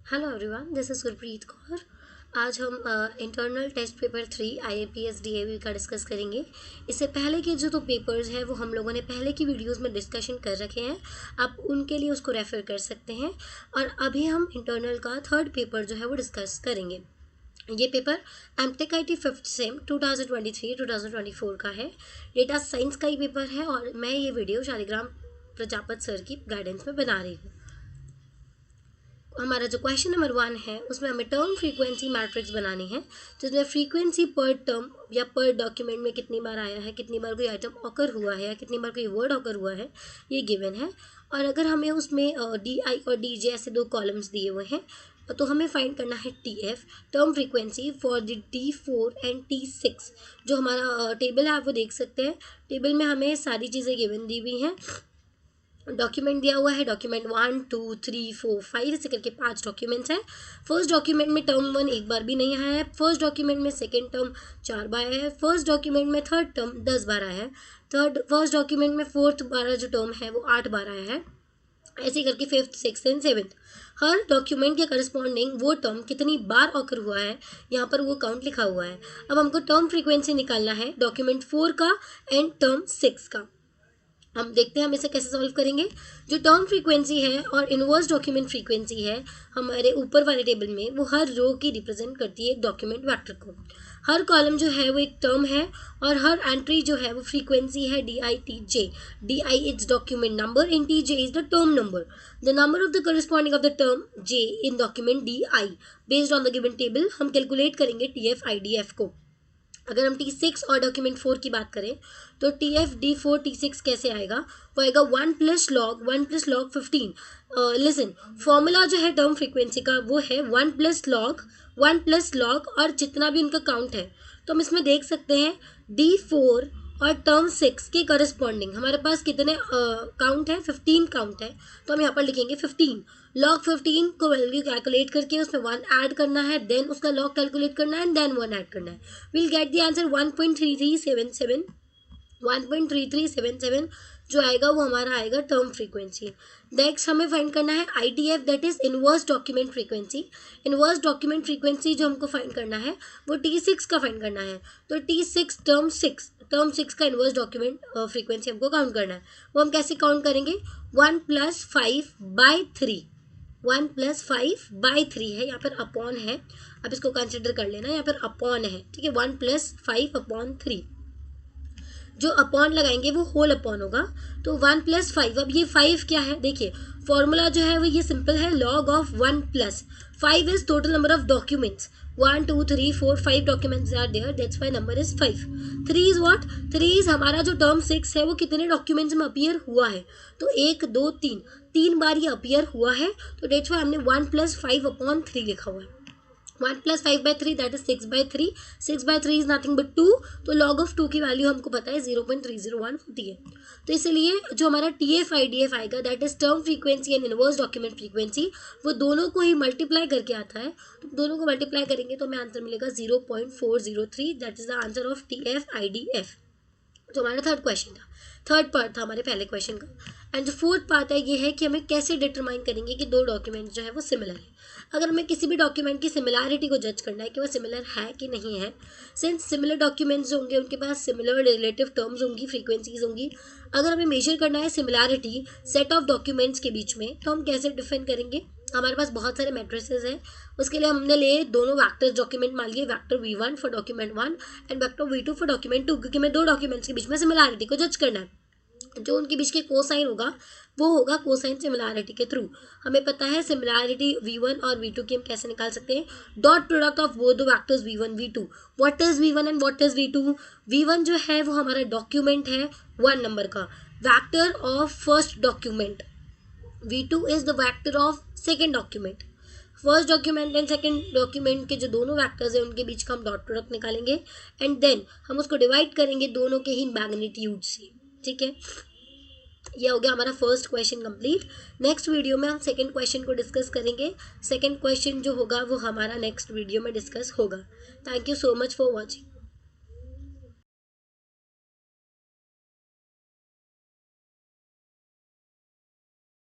Hello everyone, this is Gurpreet Kaur. आज हम internal test paper 3 IAPS DAV का डिस्कस करेंगे। इससे पहले के जो पेपर्स हैं वो हम लोगों ने पहले की वीडियोस में डिस्कशन कर रखे हैं, आप उनके लिए उसको रेफ़र कर सकते हैं। और अभी हम इंटरनल का थर्ड पेपर जो है वो डिस्कस करेंगे। ये paper MTech IT fifth sem 2023-2024 का है। डेटा साइंस का ही पेपर है और मैं ये वीडियो शालिग्राम प्रजापत सर की गाइडेंस में बना रही हूँ। हमारा जो क्वेश्चन नंबर 1 है उसमें हमें टर्म फ्रीक्वेंसी मैट्रिक्स बनानी है, जिसमें फ्रीक्वेंसी पर टर्म या पर डॉक्यूमेंट में कितनी बार आया है, कितनी बार कोई आइटम ऑकर हुआ है या कितनी बार कोई वर्ड ऑकर हुआ है, ये गिवन है। और अगर हमें उसमें DI और DJ ऐसे दो कॉलम्स दिए हुए हैं तो हमें फाइंड करना है TF term frequency for the D4 and T6। जो हमारा टेबल है आप वो देख सकते हैं। टेबल में हमें सारी चीज़ें गिवन दी हुई हैं। डॉक्यूमेंट दिया हुआ है, डॉक्यूमेंट 1 2 3 4 5 ऐसे करके 5 डॉक्यूमेंट्स हैं। फर्स्ट डॉक्यूमेंट में टर्म 1 एक बार भी नहीं आया है, फर्स्ट डॉक्यूमेंट में सेकेंड टर्म 4 बार आया है, फर्स्ट डॉक्यूमेंट में थर्ड टर्म 10 बार आया है, फर्स्ट डॉक्यूमेंट में फोर्थ बार जो टर्म है वो 8 बार आया है, ऐसे करके fifth six and seventh. Her document के करस्पॉन्डिंग वो टर्म कितनी बार ऑकर हुआ है यहाँ पर वो काउंट लिखा हुआ है। अब हमको टर्म फ्रीक्वेंसी निकालना है डॉक्यूमेंट 4 का एंड टर्म 6 का। हम देखते हैं हम इसे कैसे सॉल्व करेंगे। जो टर्म फ्रीक्वेंसी है और इनवर्स डॉक्यूमेंट फ्रीक्वेंसी है हमारे ऊपर वाले टेबल में, वो हर रो की रिप्रेजेंट करती है एक डॉक्यूमेंट वेक्टर को। हर कॉलम जो है वो एक टर्म है और हर एंट्री जो है वो फ्रीक्वेंसी है DI/TJ। DI is document number in TJ is the term number. The number of the corresponding of the term J in document DI based on the given table हम calculate करेंगे TF/IDF को। अगर हम T6 और document 4 की बात करें तो TF/D4/T6 कैसे आएगा, वो आएगा 1 + log 15। लिसन, फॉर्मूला जो है टर्म फ्रीक्वेंसी का वो है 1 + log और जितना भी उनका काउंट है। तो हम इसमें देख सकते हैं D4 और टर्म 6 के करस्पॉन्डिंग हमारे पास कितने काउंट है, 15 काउंट है। तो हम यहाँ पर लिखेंगे 15। log 15 को वैल्यू कैलकुलेट करके उसमें 1 ऐड करना है, देन उसका log कैलकुलेट करना है एंड देन 1 ऐड करना है। Will get the answer 1.3377। 1.3377 जो आएगा वो हमारा आएगा टर्म फ्रीक्वेंसी। नेक्स्ट हमें फाइंड करना है IDF, that is inverse document frequency. Inverse document frequency जो हमको फाइंड करना है वो T6 का फाइंड करना है। तो T6 टर्म 6 का इनवर्स डॉक्यूमेंट फ्रीक्वेंसी हमको काउंट करना है। वो हम कैसे काउंट करेंगे, 1 + 5/3। 1 + 5/3 है, यहाँ पर अपॉन है, आप इसको कंसिडर कर लेना, यहाँ पर अपॉन है, ठीक है। 1 + 5/3 जो अपॉन लगाएंगे वो होल अपॉन होगा। तो 1 + 5, अब ये 5 क्या है, देखिए फॉर्मूला जो है वो ये सिंपल है, log of 1 + 5 is total number of documents. 1 2 3 4 5 documents are there, that's why number is 5। 3 is what, 3 is हमारा जो टर्म 6 है वो कितने डॉक्यूमेंट्स में अपीयर हुआ है। तो 1 2 3 3 बार ये अपीयर हुआ है, तो दैट्स व्हाई हमने 1 + 5/3 लिखा हुआ है। 1 + 5/3 that is 6/3। 6/3 is nothing but 2। तो log of 2 की वैल्यू हमको पता है 0.301 होती है। तो इसलिए जो हमारा TF/IDF आएगा that is term frequency and inverse document frequency, वो दोनों को ही मल्टीप्लाई करके आता है। तो दोनों को मल्टीप्लाई करेंगे तो हमें आंसर मिलेगा 0.403। That is the answer of TF/IDF। जो हमारा थर्ड क्वेश्चन था, थर्ड पार्ट था हमारे पहले क्वेश्चन का। एंड जो फोर्थ पार्ट है ये है कि हमें कैसे डिटरमाइन करेंगे कि दो डॉक्यूमेंट जो है वो सिमिलर है। अगर हमें किसी भी डॉक्यूमेंट की सिमिलैरिटी को जज करना है कि वो सिमिलर है कि नहीं है, सिंस सिमिलर डॉक्यूमेंट्स होंगे उनके पास सिमिलर रिलेटिव टर्म्स होंगी, फ्रीक्वेंसीज होंगी। अगर हमें मेजर करना है सिमिलैरिटी सेट ऑफ डॉक्यूमेंट्स के बीच में, तो हम कैसे डिफाइन करेंगे। हमारे पास बहुत सारे मैट्रिसेस हैं, उसके लिए हमने लिए दोनों वैक्टर्स डॉक्यूमेंट मान लिए, vector V1 for document 1 and vector V2 for document 2, क्योंकि हमें दो डॉक्यूमेंट्स के बीच में सिमिलैरिटी को जज करना है। जो उनके बीच के कोसाइन होगा वो होगा कोसाइन सिमिलैरिटी के थ्रू। हमें पता है सिमिलैरिटी V1 और V2 की हम कैसे निकाल सकते हैं, dot product of both the vectors V1 V2। What is V1 and what is V2। V1 जो है वो हमारा डॉक्यूमेंट है 1 नंबर का, vector of first document. V2 is the vector of second document. First document and second document के जो दोनों vectors हैं उनके बीच का हम डॉट प्रोडक्ट निकालेंगे एंड देन हम उसको डिवाइड करेंगे दोनों के ही मैग्नीट्यूड से, ठीक है। ये हो गया हमारा first question complete. Next video में हम सेकंड क्वेश्चन को डिस्कस करेंगे। सेकंड क्वेश्चन जो होगा वो हमारा नेक्स्ट वीडियो में डिस्कस होगा। Thank you so much for watching.